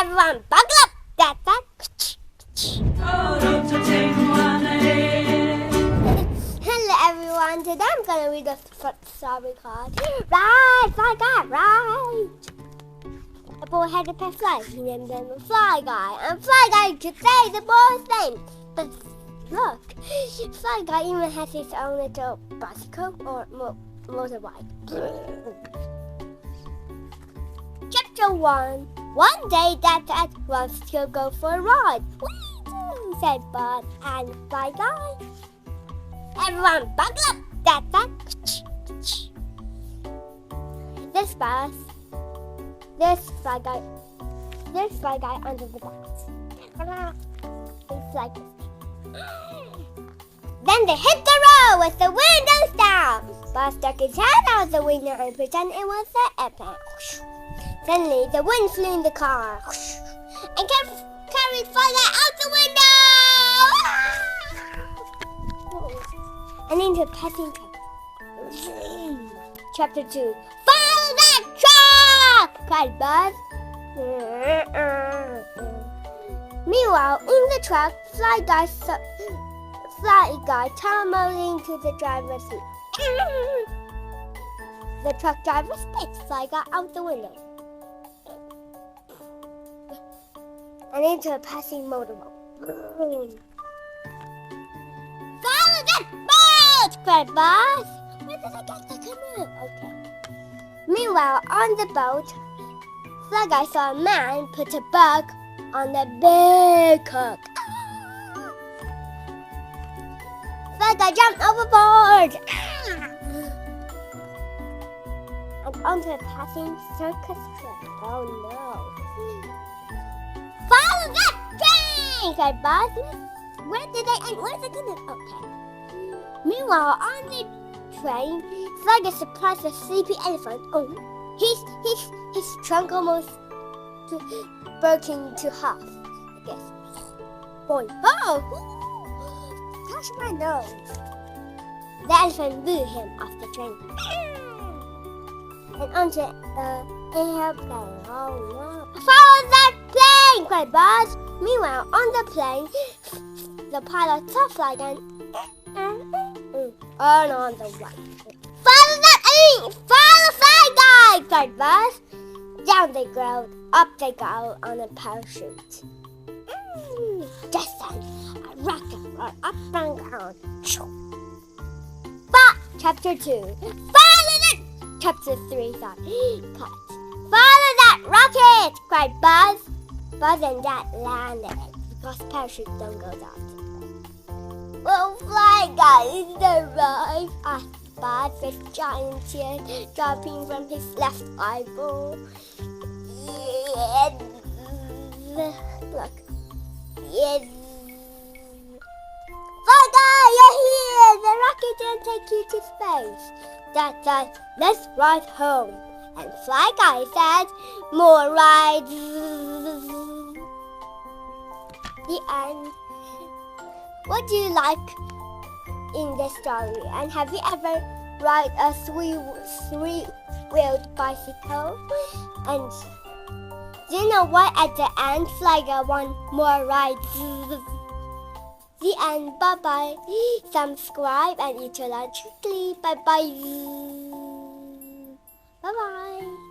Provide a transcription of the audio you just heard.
everyone, buckle up! Hello everyone, today I'm gonna read a story called Ride, Fly Guy, Ride! A boy had a pet fly, he named him Fly Guy, and Fly Guy could say the boy's name. But look, Fly Guy even has his own little bicycle or motorbike. Chapter 1. One day Dad wants to go for a ride. Whee! Said Bud and Fly Guy. Everyone buckle up! Dad. There's Fly Guy under the box. It's like this. Then they hit the road with the windows down. Bud stuck his head out the window and pretended it was an airplane. Suddenly, the wind flew in the car and carried Fly Guy out the window and into a passing truck. Chapter 2. Follow that truck! Cried Buzz. Meanwhile, in the truck, Fly Guy tumbled into the driver's seat. The truck driver spit Fly Guy out the window and into a passing motorboat. Follow that boat! Cried Buzz. Where did I get the canoe? Okay. Meanwhile, on the boat, Fly Guy saw a man put a bug on the big hook. Fly Guy jumped overboard and onto a passing circus train. Oh no. Follow that train! Cried Buzz. Where did they end? Where's the canoe? Okay. Meanwhile, on the train, Fly Guy surprised a sleepy elephant. Oh, his trunk almost broke into half, I guess. Boy, oh! Touch my nose. The elephant blew him off the train and onto an airplane. Oh no! Follow that plane! Cried Buzz. Meanwhile, on the plane, the pilot saw Fly Guy on the right. Follow Fly Guy! Cried Buzz. Down they go, up they go on a parachute. Just then, a rocket went up and down. But Chapter 2. Follow that! Chapter 3 thought, cut. Follow that rocket! Cried Buzz. Buzz and Dad landed because parachutes don't go down. Will Fly Guy survive? Asked Buzz with giant tears dropping from his left eyeball. Yes. Look. Yes. Fly Guy, you're here! The rocket can take you to space. Dad said, let's ride home. And Fly Guy said, more rides. The end. What do you like in this story? And have you ever ride a three-wheeled bicycle? And do you know what? At the end, Fly Guy won more rides. The end. Bye-bye. Subscribe and eat your lunch quickly. Bye-bye. Bye-bye.